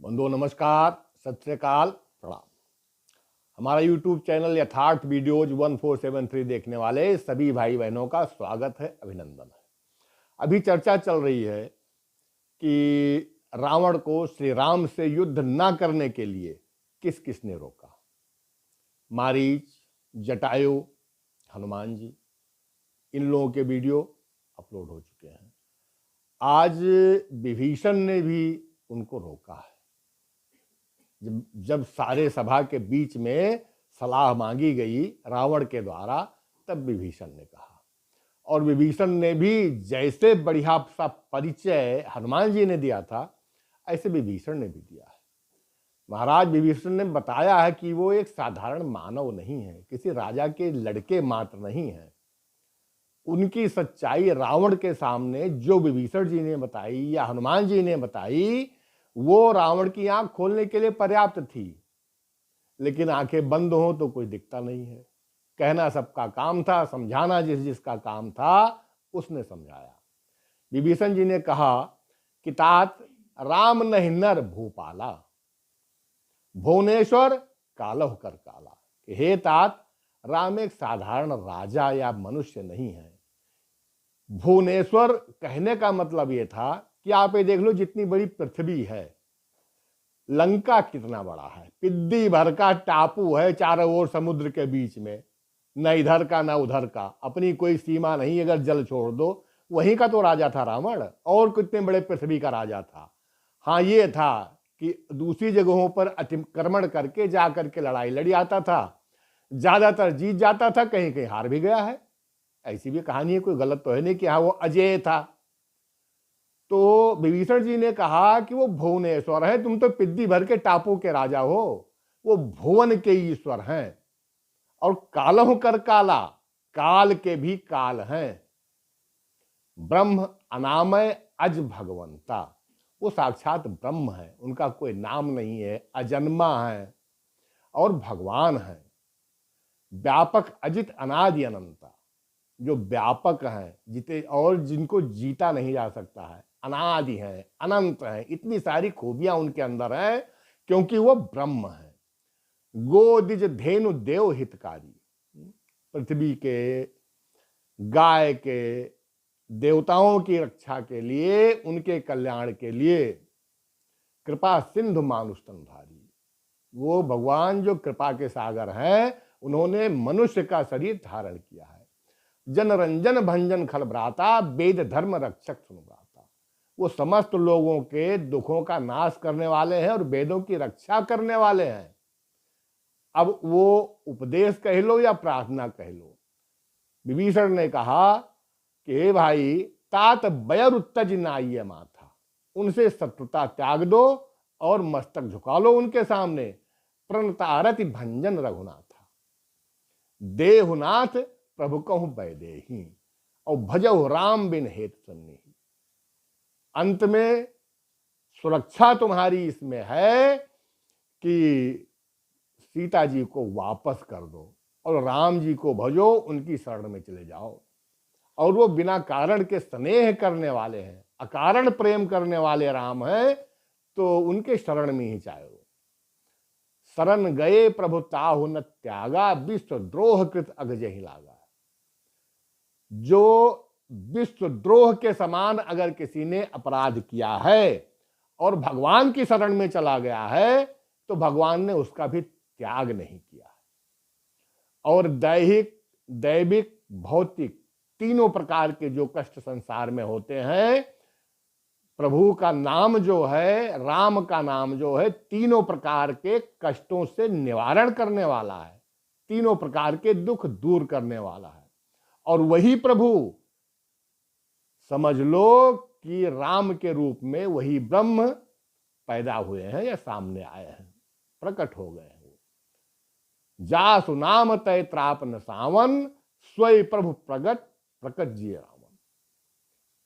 बंधुओं नमस्कार, सत श्री अकाल, प्रणाम। हमारा YouTube चैनल यथार्थ वीडियोज 1473 देखने वाले सभी भाई बहनों का स्वागत है, अभिनंदन है। अभी चर्चा चल रही है कि रावण को श्री राम से युद्ध ना करने के लिए किस किसने रोका। मारीच, जटायु, हनुमान जी, इन लोगों के वीडियो अपलोड हो चुके हैं। आज विभीषण ने भी उनको रोका है। जब सारे सभा के बीच में सलाह मांगी गई रावण के द्वारा, तब विभीषण ने कहा, और विभीषण ने भी जैसे बढ़िया सा परिचय हनुमान जी ने दिया था, ऐसे विभीषण ने भी दिया है। महाराज विभीषण ने बताया है कि वो एक साधारण मानव नहीं है, किसी राजा के लड़के मात्र नहीं है। उनकी सच्चाई रावण के सामने जो विभीषण जी ने बताई या हनुमान जी ने बताई, वो रावण की आंख खोलने के लिए पर्याप्त थी। लेकिन आंखें बंद हो तो कोई दिखता नहीं है। कहना सबका काम था, समझाना जिसका काम था उसने समझाया। विभीषण जी ने कहा कि तात राम नहीं नर भूपाला, भुवनेश्वर कालह कर काला। हे तात, राम एक साधारण राजा या मनुष्य नहीं है। भुवनेश्वर कहने का मतलब यह था कि आप ये देख लो, जितनी बड़ी पृथ्वी है, लंका कितना बड़ा है, पिद्दी भर का टापू है चारों ओर समुद्र के बीच में, न इधर का न उधर का, अपनी कोई सीमा नहीं। अगर जल छोड़ दो, वहीं का तो राजा था रावण, और कितने बड़े पृथ्वी का राजा था। हाँ, ये था कि दूसरी जगहों पर अतिक्रमण करके जा करके लड़ाई लड़ी आता था, ज्यादातर जीत जाता था, कहीं कहीं हार भी गया है। ऐसी भी कहानी है, कोई गलत तो है नहीं कि हाँ वो अजय था। तो विभीषण जी ने कहा कि वो भुवनेश्वर है, तुम तो पिद्दी भर के टापू के राजा हो, वो भुवन के ईश्वर हैं। और कालहु कर काला, काल के भी काल हैं। ब्रह्म अनामय अज भगवंता, वो साक्षात ब्रह्म है, उनका कोई नाम नहीं है, अजन्मा है और भगवान है। व्यापक अजित अनादि अनंता, जो व्यापक हैं, जीते और जिनको जीता नहीं जा सकता है, अनादि हैं, अनंत हैं। इतनी सारी खूबियां उनके अंदर हैं, क्योंकि वो ब्रह्म है। गोदिज धेनु देव हितकारी, पृथ्वी के, गाय के, देवताओं की रक्षा के लिए, उनके कल्याण के लिए कृपा सिंधु मानुष तनधारी, वो भगवान जो कृपा के सागर हैं, उन्होंने मनुष्य का शरीर धारण किया है। जनरंजन भंजन खल भ्राता, वेद धर्म रक्षक सुन भ्राता, वो समस्त लोगों के दुखों का नाश करने वाले हैं और वेदों की रक्षा करने वाले हैं। अब वो उपदेश कह लो या प्रार्थना कह लो, विभीषण ने कहा कि हे भाई, तात बयर उत्तज नाइये माथा, उनसे शत्रुता त्याग दो और मस्तक झुका लो उनके सामने। प्रणतारति भंजन रघुनाथा, देहुनाथ प्रभु कहूं बैदेही, और भजहु राम बिन हेत सन्नी। अंत में सुरक्षा तुम्हारी इसमें है कि सीता जी को वापस कर दो और राम जी को भजो, उनकी शरण में चले जाओ। और वो बिना कारण के स्नेह करने वाले हैं, अकारण प्रेम करने वाले राम हैं, तो उनके शरण में ही जाओ। शरण गए प्रभु ताहु न त्यागा, विश्व द्रोह कृत अगजहि लागा। जो विश्वद्रोह के समान अगर किसी ने अपराध किया है और भगवान की शरण में चला गया है, तो भगवान ने उसका भी त्याग नहीं किया। और दैहिक, दैविक, भौतिक, तीनों प्रकार के जो कष्ट संसार में होते हैं, प्रभु का नाम जो है, राम का नाम जो है, तीनों प्रकार के कष्टों से निवारण करने वाला है, तीनों प्रकार के दुख दूर करने वाला है। और वही प्रभु, समझ लो कि राम के रूप में वही ब्रह्म पैदा हुए हैं या सामने आए हैं, प्रकट हो गए हैं। जासु नाम तय त्राप न सावन, स्वयं प्रभु प्रकट जिए रावण।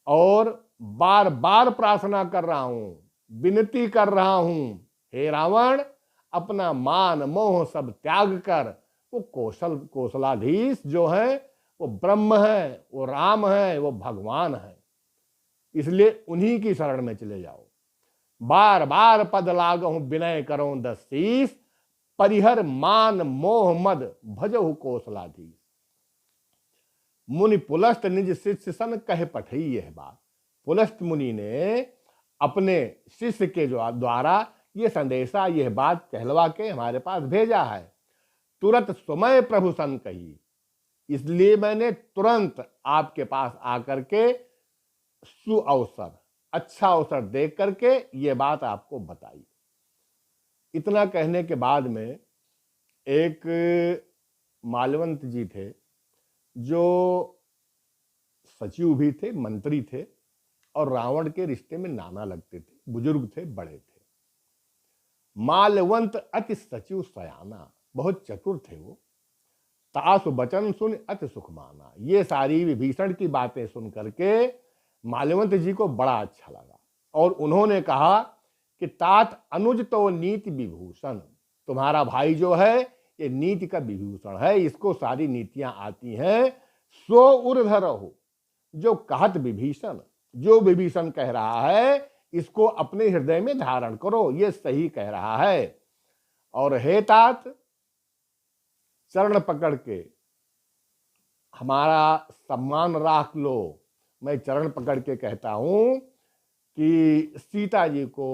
और बार बार प्रार्थना कर रहा हूं, विनती कर रहा हूं, हे रावण, अपना मान मोह सब त्याग कर, वो कौशलाधीश जो है, वो ब्रह्म है, वो राम है, वो भगवान है। इसलिए उन्हीं की शरण में चले जाओ। बार बार पद लागहु विनय करऊं दस शीस, परिहर मान मोह मद भजहु कौशलाधीश। मुनि पुलस्त निज शिष्य सन कह पठई यह बात। पुलस्त मुनि ने अपने शिष्य के द्वारा ये संदेशा, यह बात कहलवा के हमारे पास भेजा है। तुरंत समय प्रभु सन कही, इसलिए मैंने तुरंत आपके पास आकर के सुअवसर, अच्छा अवसर देख करके ये बात आपको बताई। इतना कहने के बाद में एक मालवंत जी थे, जो सचिव भी थे, मंत्री थे, और रावण के रिश्ते में नाना लगते थे, बुजुर्ग थे, बड़े थे। मालवंत अति सचिव सयाना, बहुत चतुर थे वो। तासु बचन सुन अति सुख माना। ये सारी विभीषण की बातें सुन करके माल्यवंत जी को बड़ा अच्छा लगा, और उन्होंने कहा कि तात अनुज तो नीति विभूषण, तुम्हारा भाई जो है ये नीति का विभूषण है, इसको सारी नीतियां आती हैं। सो ऊर्ध्व रहो, जो कहत विभीषण, जो विभीषण कह रहा है इसको अपने हृदय में धारण करो, ये सही कह रहा है। और हे तात, चरण पकड़ के हमारा सम्मान राख लो। मैं चरण पकड़ के कहता हूं कि सीता जी को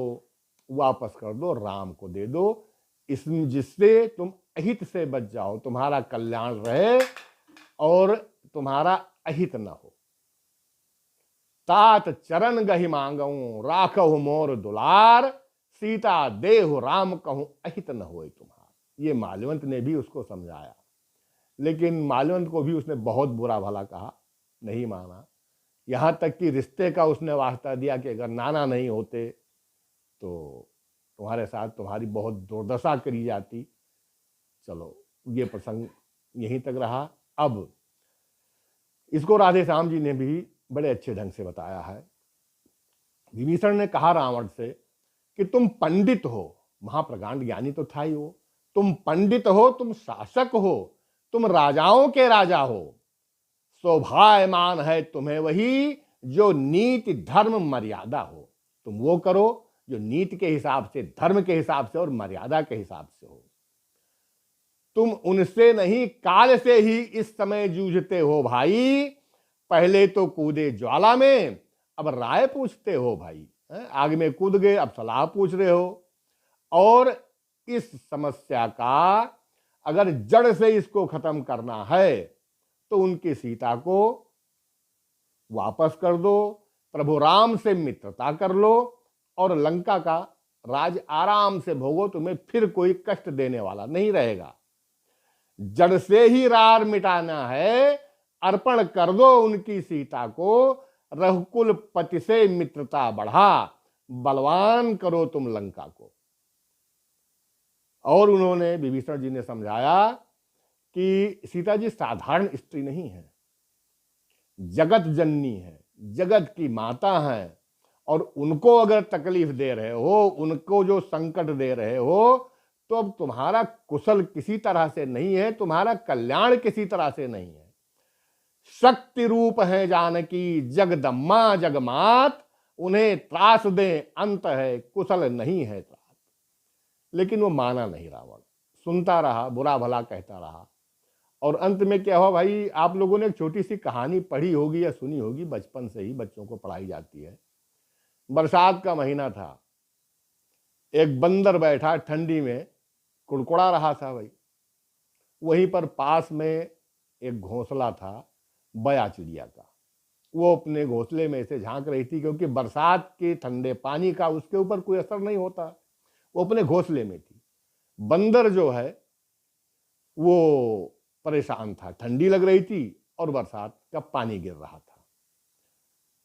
वापस कर दो, राम को दे दो, इसमें जिससे तुम अहित से बच जाओ, तुम्हारा कल्याण रहे और तुम्हारा अहित न हो। तात चरण गहि मांगऊं, राखहु मोर दुलार, सीता देहु राम कहूं, अहित न होए तुम्हार। ये माल्यवंत ने भी उसको समझाया, लेकिन माल्यवंत को भी उसने बहुत बुरा भला कहा, नहीं माना। यहां तक कि रिश्ते का उसने वास्ता दिया कि अगर नाना नहीं होते तो तुम्हारे साथ तुम्हारी बहुत दुर्दशा करी जाती। चलो, ये प्रसंग यहीं तक रहा। अब इसको राधे श्याम जी ने भी बड़े अच्छे ढंग से बताया है। विभीषण ने कहा रावण से कि तुम पंडित हो, महाप्रकांड ज्ञानी तो था ही वो, तुम पंडित हो, तुम शासक हो, तुम राजाओं के राजा हो, शोभायमान है तुम्हें वही जो नीति धर्म मर्यादा हो। तुम वो करो जो नीति के हिसाब से, धर्म के हिसाब से और मर्यादा के हिसाब से हो। तुम उनसे नहीं काल से ही इस समय जूझते हो भाई। पहले तो कूदे ज्वाला में, अब राय पूछते हो भाई। आग में कूद गए, अब सलाह पूछ रहे हो। और इस समस्या का अगर जड़ से इसको खत्म करना है तो उनकी सीता को वापस कर दो, प्रभु राम से मित्रता कर लो और लंका का राज आराम से भोगो, तुम्हें फिर कोई कष्ट देने वाला नहीं रहेगा। जड़ से ही रार मिटाना है, अर्पण कर दो उनकी सीता को, रघुकुल पति से मित्रता बढ़ा, बलवान करो तुम लंका को। और उन्होंने, विभीषण जी ने समझाया कि सीता जी साधारण स्त्री नहीं है, जगत जननी है, जगत की माता है, और उनको अगर तकलीफ दे रहे हो, उनको जो संकट दे रहे हो, तो अब तुम्हारा कुशल किसी तरह से नहीं है, तुम्हारा कल्याण किसी तरह से नहीं है। शक्ति रूप है जानकी जगदम्मा जगमात, उन्हें त्रास दे अंत है, कुशल नहीं है त्रास। लेकिन वो माना नहीं रावण, सुनता रहा, बुरा भला कहता रहा। और अंत में क्या हुआ भाई, आप लोगों ने एक छोटी सी कहानी पढ़ी होगी या सुनी होगी, बचपन से ही बच्चों को पढ़ाई जाती है। बरसात का महीना था, एक बंदर बैठा ठंडी में कुड़कुड़ा रहा था भाई। वहीं पर पास में एक घोंसला था बया चिड़िया का। वो अपने घोंसले में से झांक रही थी, क्योंकि बरसात के ठंडे पानी का उसके ऊपर कोई असर नहीं होता, वो अपने घोंसले में थी। बंदर जो है वो परेशान था, ठंडी लग रही थी और बरसात का पानी गिर रहा था।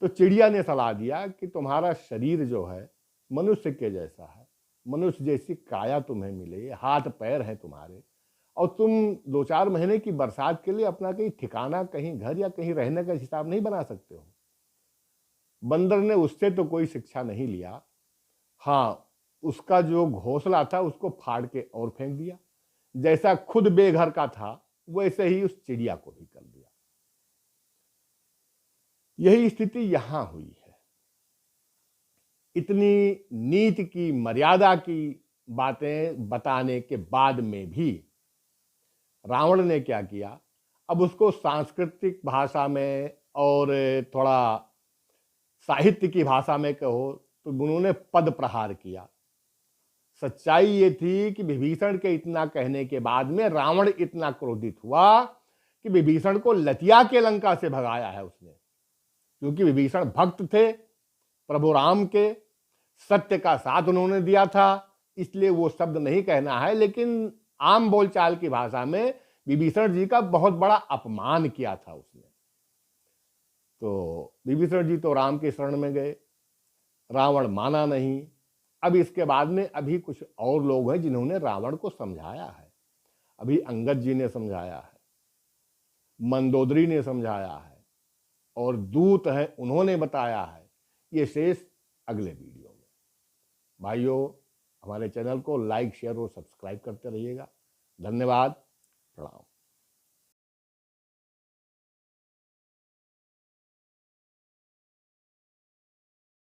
तो चिड़िया ने सलाह दिया कि तुम्हारा शरीर जो है मनुष्य के जैसा है, मनुष्य जैसी काया तुम्हें मिले, हाथ पैर हैं तुम्हारे, और तुम 2-4 महीने की बरसात के लिए अपना कहीं ठिकाना, कहीं घर या कहीं रहने का हिसाब नहीं बना सकते हो। बंदर ने उससे तो कोई शिक्षा नहीं लिया, हाँ उसका जो घोंसला था उसको फाड़ के और फेंक दिया। जैसा खुद बेघर का था वैसे ही उस चिड़िया को भी कर दिया। यही स्थिति यहां हुई है। इतनी नीति की, मर्यादा की बातें बताने के बाद में भी रावण ने क्या किया, अब उसको सांस्कृतिक भाषा में और थोड़ा साहित्य की भाषा में कहो तो उन्होंने पद प्रहार किया। सच्चाई ये थी कि विभीषण के इतना कहने के बाद में रावण इतना क्रोधित हुआ कि विभीषण को लतिया के लंका से भगाया है उसने, क्योंकि विभीषण भक्त थे प्रभु राम के, सत्य का साथ उन्होंने दिया था, इसलिए वो शब्द नहीं कहना है, लेकिन आम बोलचाल की भाषा में विभीषण जी का बहुत बड़ा अपमान किया था उसने। तो विभीषण जी तो राम के शरण में गए, रावण माना नहीं। अब इसके बाद में अभी कुछ और लोग हैं जिन्होंने रावण को समझाया है। अभी अंगद जी ने समझाया है, मंदोदरी ने समझाया है, और दूत है उन्होंने बताया है। ये शेष अगले वीडियो में। भाइयों, हमारे चैनल को लाइक, शेयर और सब्सक्राइब करते रहिएगा। धन्यवाद, प्रणाम।